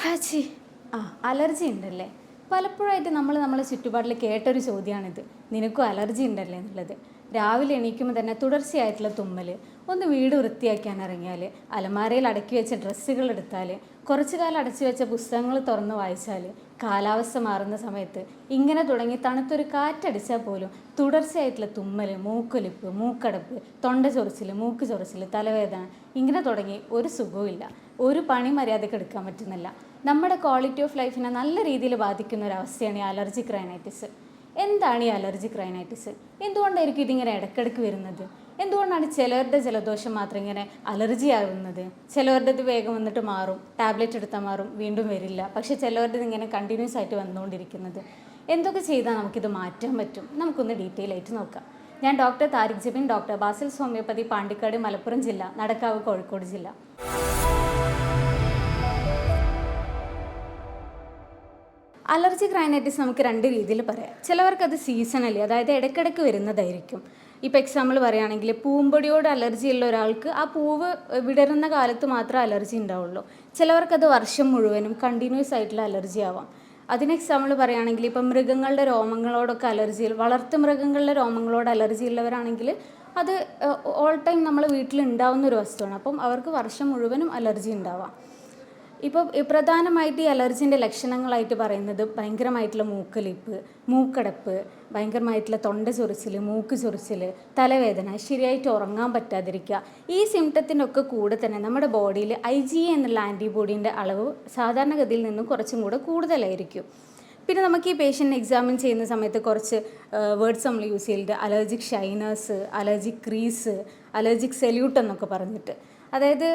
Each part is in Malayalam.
ഹാച്ചി അലർജി ഉണ്ടല്ലേ. പലപ്പോഴായിട്ട് നമ്മളെ ചുറ്റുപാടിൽ കേട്ടൊരു ചോദ്യമാണിത്, നിനക്കും അലർജി ഉണ്ടല്ലേ എന്നുള്ളത്. രാവിലെ എണീക്കുമ്പോൾ തന്നെ തുടർച്ചയായിട്ടുള്ള തുമ്മൽ, ഒന്ന് വീട് വൃത്തിയാക്കാൻ ഇറങ്ങിയാൽ, അലമാരയിൽ അടക്കി വെച്ച ഡ്രസ്സുകൾ എടുത്താൽ, കുറച്ചു കാലം അടച്ചു വെച്ച പുസ്തകങ്ങൾ തുറന്ന് വായിച്ചാൽ, കാലാവസ്ഥ മാറുന്ന സമയത്ത് ഇങ്ങനെ തുടങ്ങി തണുത്തൊരു കാറ്റടിച്ചാൽ പോലും തുടർച്ചയായിട്ടുള്ള തുമ്മൽ, മൂക്കൊലിപ്പ്, മൂക്കടപ്പ്, തൊണ്ട ചൊറിച്ചിൽ, മൂക്ക് ചൊറിച്ചിൽ, തലവേദന, ഇങ്ങനെ തുടങ്ങി ഒരു സുഖവുമില്ല. ഒരു പണി മര്യാദയ്ക്ക് എടുക്കാൻ പറ്റുന്നില്ല. നമ്മുടെ ക്വാളിറ്റി ഓഫ് ലൈഫിനെ നല്ല രീതിയിൽ ബാധിക്കുന്ന ഒരു അവസ്ഥയാണ് ഈ അലർജിക് റൈനൈറ്റിസ്. എന്താണ് ഈ അലർജിക് റൈനൈറ്റിസ്? എന്തുകൊണ്ടായിരിക്കും ഇതിങ്ങനെ ഇടയ്ക്കിടയ്ക്ക് വരുന്നത്? എന്തുകൊണ്ടാണ് ചിലവരുടെ ജലദോഷം മാത്രം ഇങ്ങനെ അലർജി ആകുന്നത്? ചിലവരുടെ ഇത് വേഗം വന്നിട്ട് മാറും, ടാബ്ലറ്റ് എടുത്താൽ മാറും, വീണ്ടും വരില്ല. പക്ഷേ ചിലവരുടെ ഇങ്ങനെ കണ്ടിന്യൂസ് ആയിട്ട് വന്നുകൊണ്ടിരിക്കുന്നത്. എന്തൊക്കെ ചെയ്താൽ നമുക്കിത് മാറ്റാൻ പറ്റും? നമുക്കൊന്ന് ഡീറ്റെയിൽ ആയിട്ട് നോക്കാം. ഞാൻ doctor Tariq Jabeen, doctor Basil's homeopathy, Pandikkad, Malappuram ജില്ല, നടക്കാവ്, കോഴിക്കോട് ജില്ല. അലർജിക് റൈനൈറ്റിസ് നമുക്ക് രണ്ട് രീതിയിൽ പറയാം. ചിലവർക്കത് സീസണലി, അതായത് ഇടയ്ക്കിടയ്ക്ക് വരുന്നതായിരിക്കും. ഇപ്പോൾ എക്സാമ്പിൾ പറയുകയാണെങ്കിൽ, പൂമ്പൊടിയോട് അലർജി ഉള്ള ഒരാൾക്ക് ആ പൂവ് വിടരുന്ന കാലത്ത് മാത്രമേ അലർജി ഉണ്ടാവുള്ളൂ. ചിലവർക്കത് വർഷം മുഴുവനും കണ്ടിന്യൂസ് ആയിട്ടുള്ള അലർജി ആവാം. അതിന് എക്സാമ്പിൾ പറയുകയാണെങ്കിൽ, ഇപ്പം മൃഗങ്ങളുടെ രോമങ്ങളോടൊക്കെ അലർജി, വളർത്തു മൃഗങ്ങളുടെ രോമങ്ങളോട് അലർജി ഉള്ളവരാണെങ്കിൽ അത് ഓൾ ടൈം നമ്മൾ വീട്ടിൽ ഉണ്ടാവുന്ന ഒരു വസ്തുവാണ്. അപ്പം അവർക്ക് വർഷം മുഴുവനും അലർജി ഉണ്ടാവാം. ഇപ്പോൾ പ്രധാനമായിട്ട് ഈ അലർജിൻ്റെ ലക്ഷണങ്ങളായിട്ട് പറയുന്നത് ഭയങ്കരമായിട്ടുള്ള മൂക്കൊലിപ്പ്, മൂക്കടപ്പ്, ഭയങ്കരമായിട്ടുള്ള തൊണ്ട ചൊറിച്ചിൽ, മൂക്ക് ചൊറിച്ചിൽ, തലവേദന, ശരിയായിട്ട് ഉറങ്ങാൻ പറ്റാതിരിക്കുക. ഈ സിംറ്റത്തിനൊക്കെ കൂടെ തന്നെ നമ്മുടെ ബോഡിയിൽ IgE എന്നുള്ള ആൻറ്റിബോഡീൻ്റെ അളവ് സാധാരണഗതിയിൽ നിന്നും കുറച്ചും കൂടെ കൂടുതലായിരിക്കും. പിന്നെ നമുക്ക് ഈ പേഷ്യൻറ്റിനെ എക്സാമിൻ ചെയ്യുന്ന സമയത്ത് കുറച്ച് വേർഡ്സ് നമ്മൾ യൂസ് ചെയ്തിട്ട്, allergic shiners, allergic crease, allergic salute എന്നൊക്കെ പറഞ്ഞിട്ട്. അതായത്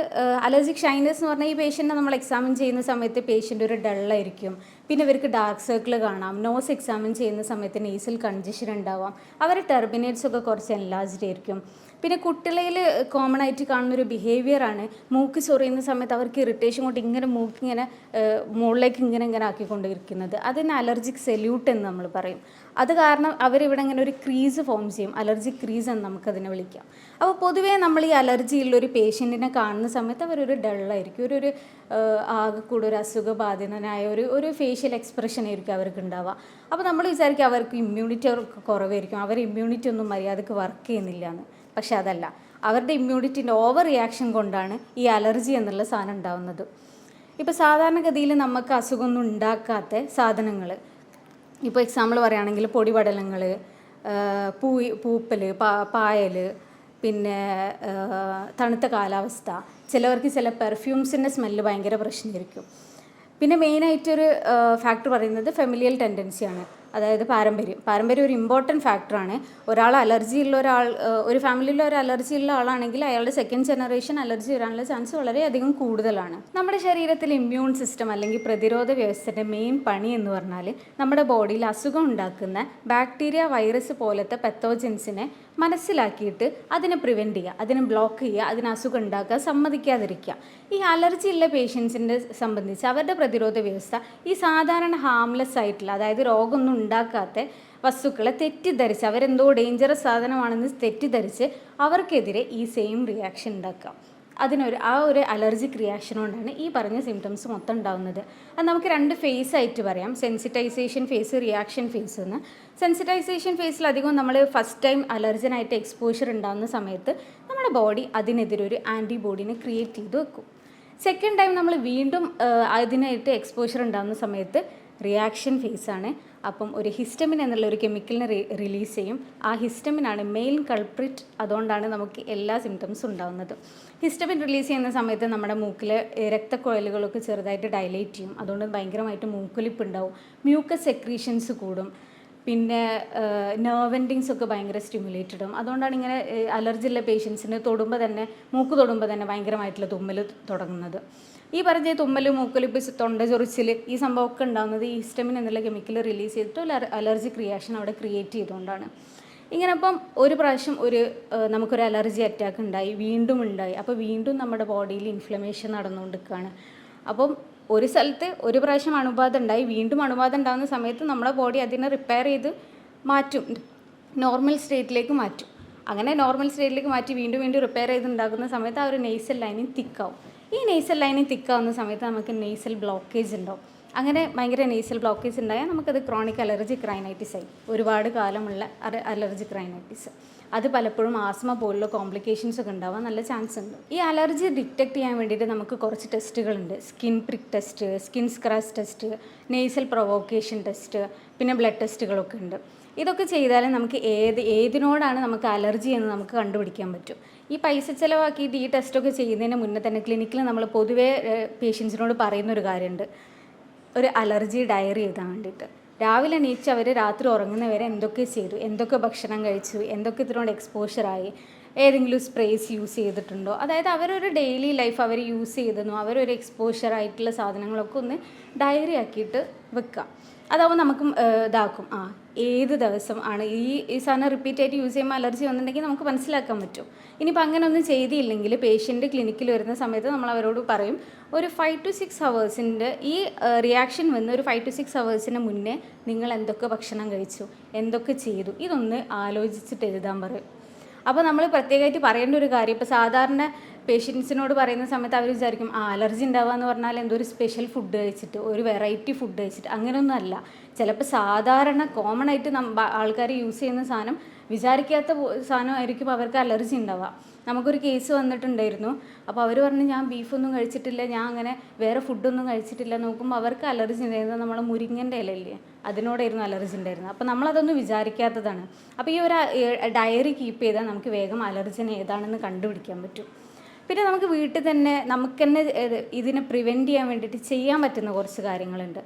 അലർജിക് ഷൈനേഴ്സ് എന്ന് പറഞ്ഞാൽ ഈ പേഷ്യൻറ്റിനെ നമ്മൾ എക്സാമിൻ ചെയ്യുന്ന സമയത്ത് പേഷ്യൻ്റ് ഒരു ഡള്ളായിരിക്കും. പിന്നെ ഇവർക്ക് ഡാർക്ക് സർക്കിൾ കാണാം. നോസ് എക്സാമിൻ ചെയ്യുന്ന സമയത്ത് നെയ്സിൽ കൺജഷൻ ഉണ്ടാവാം. അവരുടെ ടെർമിനേറ്റ്സ് ഒക്കെ കുറച്ച് എൻലാർജ്ഡ് ആയിരിക്കും. പിന്നെ കുട്ടികളിൽ കോമൺ ആയിട്ട് കാണുന്നൊരു ബിഹേവിയറാണ് മൂക്ക് ചൊറിയുന്ന സമയത്ത് അവർക്ക് ഇറിറ്റേഷൻ കൊണ്ട് ഇങ്ങനെ മൂക്കിങ്ങനെ മുകളിലേക്ക് ഇങ്ങനെ ആക്കിക്കൊണ്ടിരിക്കുന്നത്. അതിന് അലർജിക് സെല്യൂട്ട് എന്ന് നമ്മൾ പറയും. അത് കാരണം അവരിവിടെ ഇങ്ങനെ ഒരു ക്രീസ് ഫോം ചെയ്യും. അലർജിക് ക്രീസ് എന്ന് നമുക്കതിനെ വിളിക്കാം. അപ്പോൾ പൊതുവേ നമ്മൾ ഈ അലർജിയുള്ളൊരു പേഷ്യൻറ്റിനെ കാണുന്ന സമയത്ത് അവരൊരു ഡള്ളായിരിക്കും, ഒരു ആകെ കൂടെ ഒരു അസുഖബാധിതനായ ഒരു ഫേഷ്യൽ എക്സ്പ്രഷൻ ആയിരിക്കും അവർക്ക് ഉണ്ടാവുക. അപ്പോൾ നമ്മൾ വിചാരിക്കും അവർക്ക് ഇമ്മ്യൂണിറ്റി അവർക്ക് കുറവായിരിക്കും, അവർ ഇമ്മ്യൂണിറ്റി ഒന്നും മര്യാദക്ക് വർക്ക് ചെയ്യുന്നില്ല എന്ന്. പക്ഷെ അതല്ല, അവരുടെ ഇമ്മ്യൂണിറ്റിൻ്റെ ഓവർ റിയാക്ഷൻ കൊണ്ടാണ് ഈ അലർജി എന്നുള്ള സാധനം ഉണ്ടാകുന്നത്. ഇപ്പോൾ സാധാരണഗതിയിൽ നമുക്ക് അസുഖമൊന്നും ഉണ്ടാക്കാത്ത സാധനങ്ങൾ, ഇപ്പോൾ എക്സാമ്പിൾ പറയുകയാണെങ്കിൽ പൊടിപടലങ്ങൾ, പൂപ്പൽ, പായൽ, പിന്നെ തണുത്ത കാലാവസ്ഥ, ചിലവർക്ക് ചില പെർഫ്യൂംസിൻ്റെ സ്മെല്ല് ഭയങ്കര പ്രശ്നമായിരിക്കും. പിന്നെ മെയിനായിട്ടൊരു ഫാക്ടർ പറയുന്നത് ഫെമിലിയൽ ടെൻഡൻസിയാണ്, അതായത് പാരമ്പര്യം ഒരു ഇമ്പോർട്ടൻറ്റ് ഫാക്ടറാണ്. ഒരു ഫാമിലിയിൽ ഒരു അലർജി ഉള്ള ആളാണെങ്കിൽ അയാളുടെ സെക്കൻഡ് ജനറേഷൻ അലർജി വരാനുള്ള ചാൻസ് വളരെയധികം കൂടുതലാണ്. നമ്മുടെ ശരീരത്തിൽ ഇമ്മ്യൂൺ സിസ്റ്റം അല്ലെങ്കിൽ പ്രതിരോധ വ്യവസ്ഥയുടെ മെയിൻ പണി എന്ന് പറഞ്ഞാൽ നമ്മുടെ ബോഡിയിൽ അസുഖം ഉണ്ടാക്കുന്ന ബാക്ടീരിയ, വൈറസ് പോലത്തെ പെത്തോജൻസിനെ മനസ്സിലാക്കിയിട്ട് അതിനെ പ്രിവെൻറ്റ് ചെയ്യുക, അതിനെ ബ്ലോക്ക് ചെയ്യുക, അതിന് അസുഖം ഉണ്ടാക്കുക, സമ്മതിക്കാതിരിക്കുക. ഈ അലർജി ഉള്ള പേഷ്യൻസിനെ സംബന്ധിച്ച് അവരുടെ പ്രതിരോധ വ്യവസ്ഥ ഈ സാധാരണ ഹാംലെസ് ആയിട്ടുള്ള, അതായത് രോഗമൊന്നും ഉണ്ടാക്കാത്ത വസ്തുക്കളെ തെറ്റിദ്ധരിച്ച്, അവരെന്തോ ഡേഞ്ചറസ് സാധനമാണെന്ന് തെറ്റിദ്ധരിച്ച് അവർക്കെതിരെ ഈ സെയിം റിയാക്ഷൻ ഉണ്ടാക്കാം. ആ ഒരു അലർജിക് റിയാക്ഷൻ കൊണ്ടാണ് ഈ പറഞ്ഞ സിംറ്റംസ് മൊത്തം ഉണ്ടാകുന്നത്. അത് നമുക്ക് രണ്ട് ഫേസ് ആയിട്ട് പറയാം, സെൻസിറ്റൈസേഷൻ ഫേസ്, റിയാക്ഷൻ ഫേസ് എന്ന്. സെൻസിറ്റൈസേഷൻ ഫേസിൽ അധികം നമ്മൾ ഫസ്റ്റ് ടൈം അലർജനായിട്ട് എക്സ്പോഷർ ഉണ്ടാകുന്ന സമയത്ത് നമ്മുടെ ബോഡി അതിനെതിരെ ഒരു ആൻറ്റിബോഡീനെ ക്രിയേറ്റ് ചെയ്ത് വെക്കും. സെക്കൻഡ് ടൈം നമ്മൾ വീണ്ടും അതിനായിട്ട് എക്സ്പോഷർ ഉണ്ടാകുന്ന സമയത്ത് റിയാക്ഷൻ ഫേസാണ്. അപ്പം ഒരു ഹിസ്റ്റമിൻ എന്നുള്ള ഒരു കെമിക്കലിനെ റിലീസ് ചെയ്യും. ആ ഹിസ്റ്റമിനാണ് മെയിൻ കൾപ്രിറ്റ്. അതുകൊണ്ടാണ് നമുക്ക് എല്ലാ സിംറ്റംസും ഉണ്ടാകുന്നത്. ഹിസ്റ്റമിൻ റിലീസ് ചെയ്യുന്ന സമയത്ത് നമ്മുടെ മൂക്കിലെ രക്തക്കുഴലുകളൊക്കെ ചെറുതായിട്ട് ഡയലേറ്റ് ചെയ്യും. അതുകൊണ്ട് ഭയങ്കരമായിട്ട് മൂക്കൊലിപ്പ് ഉണ്ടാവും, മ്യൂക്കസ് സെക്രീഷൻസ് കൂടും, പിന്നെ നെർവ് എൻഡിങ്സ് ഒക്കെ ഭയങ്കര സ്റ്റിമുലേറ്റഡ് ആവും. അതുകൊണ്ടാണ് ഇങ്ങനെ അലർജി ഉള്ള പേഷ്യൻസിന് മൂക്ക് തൊടുമ്പോൾ തന്നെ ഭയങ്കരമായിട്ടുള്ള തുമ്മൽ തുടങ്ങുന്നത്. ഈ പറഞ്ഞ തുമ്മൽ, മൂക്കൊലിപ്പ്, തൊണ്ട ചൊറിച്ചിൽ, ഈ സംഭവമൊക്കെ ഉണ്ടാകുന്നത് ഈ ഹിസ്റ്റമിൻ എന്നുള്ള കെമിക്കൽ റിലീസ് ചെയ്തിട്ട് അലർജിക് റിയാക്ഷൻ അവിടെ ക്രിയേറ്റ് ചെയ്തുകൊണ്ടാണ്. ഇങ്ങനെ അപ്പം ഒരു പ്രാവശ്യം നമുക്കൊരു അലർജി അറ്റാക്ക് ഉണ്ടായി, വീണ്ടും ഉണ്ടായി, അപ്പോൾ വീണ്ടും നമ്മുടെ ബോഡിയിൽ ഇൻഫ്ലമേഷൻ നടന്നുകൊണ്ടിരിക്കുകയാണ്. അപ്പം ഒരു സ്ഥലത്ത് ഒരു പ്രാവശ്യം അണുബാധ ഉണ്ടായി, വീണ്ടും അണുബാധ ഉണ്ടാകുന്ന സമയത്ത് നമ്മുടെ ബോഡി അതിനെ റിപ്പയർ ചെയ്ത് മാറ്റും, നോർമൽ സ്റ്റേറ്റിലേക്ക് മാറ്റും. അങ്ങനെ നോർമൽ സ്റ്റേറ്റിലേക്ക് മാറ്റി വീണ്ടും റിപ്പയർ ചെയ്തുണ്ടാക്കുന്ന സമയത്ത് ആ ഒരു നെയ്സൽ ലൈനിങ് തിക്കാവും. ഈ നെയ്സൽ ലൈനിങ് തിക്കാവുന്ന സമയത്ത് നമുക്ക് നെയ്സൽ ബ്ലോക്കേജ് ഉണ്ടാവും. അങ്ങനെ ഭയങ്കര നെയ്സൽ ബ്ലോക്കേജ് ഉണ്ടായാൽ നമുക്കത് ക്രോണിക് അലർജിക് റൈനൈറ്റിസ് ആയി, ഒരുപാട് കാലമുള്ള അലർജിക് റൈനൈറ്റിസ്. അത് പലപ്പോഴും ആസ്മ പോലുള്ള കോംപ്ലിക്കേഷൻസ് ഒക്കെ ഉണ്ടാവാൻ നല്ല ചാൻസ് ഉണ്ട്. ഈ അലർജി ഡിറ്റക്ട് ചെയ്യാൻ വേണ്ടിയിട്ട് നമുക്ക് കുറച്ച് ടെസ്റ്റുകളുണ്ട്. Skin prick test, skin scratch test, nasal provocation test, പിന്നെ ബ്ലഡ് ടെസ്റ്റുകളൊക്കെ ഉണ്ട്. ഇതൊക്കെ ചെയ്താലും നമുക്ക് ഏതിനോടാണ് നമുക്ക് അലർജി എന്ന് നമുക്ക് കണ്ടുപിടിക്കാൻ പറ്റും. ഈ പൈസ ചിലവാക്കിയിട്ട് ഈ ടെസ്റ്റൊക്കെ ചെയ്യുന്നതിന് മുന്നേ തന്നെ ക്ലിനിക്കിൽ നമ്മൾ പൊതുവേ പേഷ്യൻസിനോട് പറയുന്നൊരു കാര്യമുണ്ട്, ഒരു അലർജി ഡയറി എഴുതാൻ വേണ്ടിയിട്ട്. രാവിലെ എണീച്ച് അവർ രാത്രി ഉറങ്ങുന്നവരെ എന്തൊക്കെ ചെയ്തു, എന്തൊക്കെ ഭക്ഷണം കഴിച്ചു, എന്തൊക്കെ ഇതിനോട് എക്സ്പോഷറായി, ഏതെങ്കിലും സ്പ്രേസ് യൂസ് ചെയ്തിട്ടുണ്ടോ, അതായത് അവരൊരു ഡെയിലി ലൈഫ് അവർ യൂസ് ചെയ്തെന്നോ അവരൊരു എക്സ്പോഷറായിട്ടുള്ള സാധനങ്ങളൊക്കെ ഒന്ന് ഡയറി ആക്കിയിട്ട് വെക്കുക. അതാവുമ്പോൾ നമുക്കും ഇതാക്കും, ഏത് ദിവസം ആണ് ഈ സാധനം റിപ്പീറ്റ് ആയിട്ട് യൂസ് ചെയ്യുമ്പോൾ അലർജി വന്നിട്ടുണ്ടെങ്കിൽ നമുക്ക് മനസ്സിലാക്കാൻ പറ്റും. ഇനിയിപ്പോൾ അങ്ങനെ ഒന്നും ചെയ്തില്ലെങ്കിൽ പേഷ്യൻ്റ് ക്ലിനിക്കിൽ വരുന്ന സമയത്ത് നമ്മൾ അവരോട് പറയും, ഒരു 5 to 6 ഹവേഴ്സിൻ്റെ ഈ റിയാക്ഷൻ വന്ന് ഒരു 5 to 6 ഹവേഴ്സിന് മുന്നേ നിങ്ങൾ എന്തൊക്കെ ഭക്ഷണം കഴിച്ചു, എന്തൊക്കെ ചെയ്തു, ഇതൊന്ന് ആലോചിച്ചിട്ട് എഴുതാൻ പറയും. അപ്പോൾ നമ്മൾ പ്രത്യേകമായിട്ട് പറയേണ്ട ഒരു കാര്യം, ഇപ്പോൾ സാധാരണ പേഷ്യൻസിനോട് പറയുന്ന സമയത്ത് അവർ വിചാരിക്കും അലർജി ഉണ്ടാവുക എന്ന് പറഞ്ഞാൽ എന്തോ ഒരു സ്പെഷ്യൽ ഫുഡ് കഴിച്ചിട്ട്, ഒരു വെറൈറ്റി ഫുഡ് കഴിച്ചിട്ട്, അങ്ങനെയൊന്നും അല്ല. ചിലപ്പോൾ സാധാരണ കോമൺ ആയിട്ട് ആൾക്കാർ യൂസ് ചെയ്യുന്ന സാധനം വിചാരിക്കാത്ത സാധനമായിരിക്കും അവർക്ക് അലർജി ഉണ്ടാവുക. നമുക്കൊരു കേസ് വന്നിട്ടുണ്ടായിരുന്നു. അപ്പോൾ അവർ പറഞ്ഞു, ഞാൻ ബീഫൊന്നും കഴിച്ചിട്ടില്ല, ഞാൻ അങ്ങനെ വേറെ ഫുഡൊന്നും കഴിച്ചിട്ടില്ല. നോക്കുമ്പോൾ അവർക്ക് അലർജി ഉണ്ടായിരുന്നത് നമ്മൾ മുരിങ്ങൻ്റെ ഇലയില്ലേ, അതിനോടായിരുന്നു അലർജി ഉണ്ടായിരുന്നത്. അപ്പോൾ നമ്മളതൊന്നും വിചാരിക്കാത്തതാണ്. അപ്പോൾ ഈ ഒരു ഡയറി കീപ്പ് ചെയ്താൽ നമുക്ക് വേഗം അലർജൻ ഏതാണെന്ന് കണ്ടുപിടിക്കാൻ പറ്റും. പിന്നെ നമുക്ക് വീട്ടിൽ തന്നെ നമുക്ക് തന്നെ ഇതിനെ പ്രിവെൻറ്റ് ചെയ്യാൻ വേണ്ടിയിട്ട് ചെയ്യാൻ പറ്റുന്ന കുറച്ച് കാര്യങ്ങളുണ്ട്.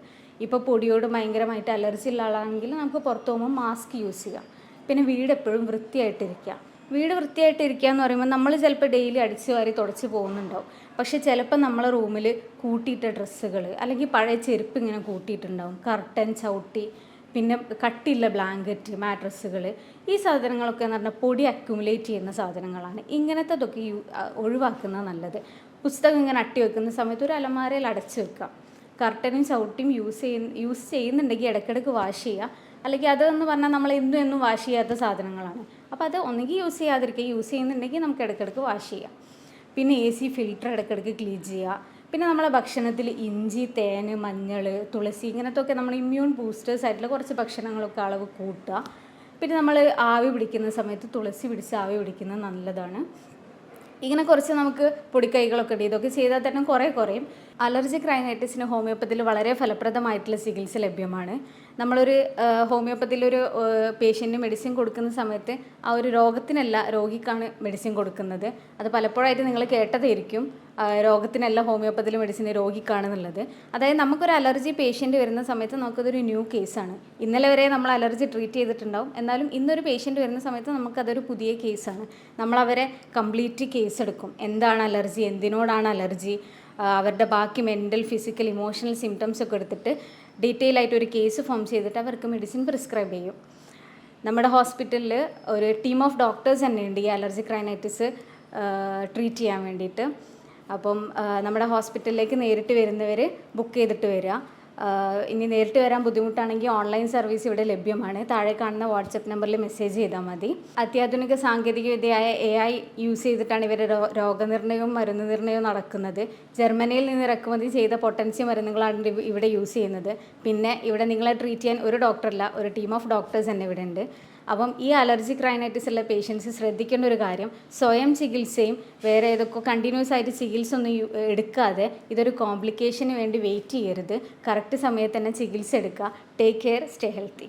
ഇപ്പോൾ പൊടിയോട് ഭയങ്കരമായിട്ട് അലർജി ഉള്ള ആളാണെങ്കിൽ നമുക്ക് പുറത്ത് പോകുമ്പോൾ മാസ്ക് യൂസ് ചെയ്യാം. പിന്നെ വീട് എപ്പോഴും വൃത്തിയായിട്ടിരിക്കുക. വീട് വൃത്തിയായിട്ടിരിക്കുക എന്ന് പറയുമ്പോൾ നമ്മൾ ചിലപ്പോൾ ഡെയിലി അടിച്ച് വാരി തുടച്ച് പോകുന്നുണ്ടാവും. പക്ഷേ ചിലപ്പോൾ നമ്മളെ റൂമിൽ കൂട്ടിയിട്ട ഡ്രസ്സുകൾ അല്ലെങ്കിൽ പഴയ ചെരുപ്പ് ഇങ്ങനെ കൂട്ടിയിട്ടുണ്ടാവും, കർട്ടൻ, ചവിട്ടി, പിന്നെ കട്ടിയുള്ള ബ്ലാങ്കറ്റ്, മാട്രസ്സുകൾ, ഈ സാധനങ്ങളൊക്കെ എന്ന് പറഞ്ഞാൽ പൊടി അക്യുമുലേറ്റ് ചെയ്യുന്ന സാധനങ്ങളാണ്. ഇങ്ങനത്തതൊക്കെ ഒഴിവാക്കുന്നത് നല്ലത്. പുസ്തകം ഇങ്ങനെ അട്ടി വെക്കുന്ന സമയത്ത് ഒരു അലമാരയിൽ അടച്ച് വെക്കാം. കർട്ടനും ചവിട്ടിയും യൂസ് ചെയ്യുന്നുണ്ടെങ്കിൽ ഇടയ്ക്കിടയ്ക്ക് വാഷ് ചെയ്യുക. അല്ലെങ്കിൽ അതെന്ന് പറഞ്ഞാൽ നമ്മൾ എന്നും വാഷ് ചെയ്യാത്ത സാധനങ്ങളാണ്. അപ്പോൾ അത് ഒന്നുകിൽ യൂസ് ചെയ്യാതിരിക്കുക, യൂസ് ചെയ്യുന്നുണ്ടെങ്കിൽ നമുക്ക് ഇടയ്ക്കിടയ്ക്ക് വാഷ് ചെയ്യാം. പിന്നെ AC ഫിൽറ്റർ ഇടയ്ക്കിടയ്ക്ക് ക്ലീൻ ചെയ്യുക. പിന്നെ നമ്മളെ ഭക്ഷണത്തിൽ ഇഞ്ചി, തേന്, മഞ്ഞൾ, തുളസി, ഇങ്ങനത്തെയൊക്കെ നമ്മൾ ഇമ്മ്യൂൺ ബൂസ്റ്റേഴ്സ് ആയിട്ടുള്ള കുറച്ച് ഭക്ഷണങ്ങളൊക്കെ അളവ് കൂട്ടുക. പിന്നെ നമ്മൾ ആവി പിടിക്കുന്ന സമയത്ത് തുളസി പിടിച്ച് ആവി പിടിക്കുന്നത് നല്ലതാണ്. ഇങ്ങനെ കുറച്ച് നമുക്ക് പൊടിക്കൈകളൊക്കെ ഉണ്ട്. ഇതൊക്കെ ചെയ്താൽ തന്നെ കുറയും. അലർജിക് റൈനൈറ്റിസിന് ഹോമിയോപ്പതിയിൽ വളരെ ഫലപ്രദമായിട്ടുള്ള ചികിത്സ ലഭ്യമാണ്. നമ്മളൊരു ഹോമിയോപ്പതിയിലൊരു പേഷ്യൻറ്റിന് മെഡിസിൻ കൊടുക്കുന്ന സമയത്ത് ആ ഒരു രോഗത്തിനല്ല, രോഗിക്കാണ് മെഡിസിൻ കൊടുക്കുന്നത്. അത് പലപ്പോഴായിട്ട് നിങ്ങൾ കേട്ടതായിരിക്കും, രോഗത്തിനല്ല ഹോമിയോപ്പതിയിൽ മെഡിസിൻ രോഗിക്കാണെന്നുള്ളത്. അതായത് നമുക്കൊരു അലർജി പേഷ്യൻ്റ് വരുന്ന സമയത്ത് നമുക്കതൊരു ന്യൂ കേസാണ്. ഇന്നലെ വരെ നമ്മൾ അലർജി ട്രീറ്റ് ചെയ്തിട്ടുണ്ടാവും, എന്നാലും ഇന്നൊരു പേഷ്യൻ്റ് വരുന്ന സമയത്ത് നമുക്കതൊരു പുതിയ കേസാണ്. നമ്മളവരെ കംപ്ലീറ്റ് കേസ് എടുക്കും. എന്താണ് അലർജി, എന്തിനോടാണ് അലർജി, അവരുടെ ബാക്കി മെൻ്റൽ, ഫിസിക്കൽ, ഇമോഷണൽ സിംറ്റംസ് ഒക്കെ എടുത്തിട്ട് ഡീറ്റെയിൽ ആയിട്ട് ഒരു കേസ് ഫോം ചെയ്തിട്ട് അവർക്ക് മെഡിസിൻ പ്രിസ്ക്രൈബ് ചെയ്യും. നമ്മുടെ ഹോസ്പിറ്റലിൽ ഒരു ടീം ഓഫ് ഡോക്ടേഴ്സ് തന്നെയുണ്ട് ഈ അലർജിക് റൈനൈറ്റിസ് ട്രീറ്റ് ചെയ്യാൻ വേണ്ടിയിട്ട്. അപ്പം നമ്മുടെ ഹോസ്പിറ്റലിലേക്ക് നേരിട്ട് വരുന്നവർ ബുക്ക് ചെയ്തിട്ട് വരിക. ഇനി നേരിട്ട് വരാൻ ബുദ്ധിമുട്ടാണെങ്കിൽ ഓൺലൈൻ സർവീസ് ഇവിടെ ലഭ്യമാണ്. താഴെ കാണുന്ന വാട്സപ്പ് നമ്പറിൽ മെസ്സേജ് ചെയ്താൽ മതി. അത്യാധുനിക സാങ്കേതികവിദ്യയായ AI യൂസ് ചെയ്തിട്ടാണ് ഇവർ രോഗനിർണയവും മരുന്ന് നിർണയവും നടക്കുന്നത്. ജർമ്മനിയിൽ നിന്ന് ഇറക്കുമതി ചെയ്ത പൊട്ടൻസി മരുന്നുകളാണ് ഇവിടെ യൂസ് ചെയ്യുന്നത്. പിന്നെ ഇവിടെ നിങ്ങളെ ട്രീറ്റ് ചെയ്യാൻ ഒരു ഡോക്ടറല്ല, ഒരു ടീം ഓഫ് ഡോക്ടേഴ്സ് തന്നെ ഇവിടെ ഉണ്ട്. അപ്പം ഈ അലർജിക് റൈനൈറ്റിസ് ഉള്ള പേഷ്യൻസ് ശ്രദ്ധിക്കേണ്ട ഒരു കാര്യം, സ്വയം ചികിത്സയും വേറെ ഏതൊക്കെ കണ്ടിന്യൂസ് ആയിട്ട് ചികിത്സ ഒന്നും എടുക്കാതെ ഇതൊരു കോംപ്ലിക്കേഷന് വേണ്ടി വെയിറ്റ് ചെയ്യരുത്. കറക്റ്റ് സമയത്ത് തന്നെ ചികിത്സ എടുക്കുക. Take care, stay healthy.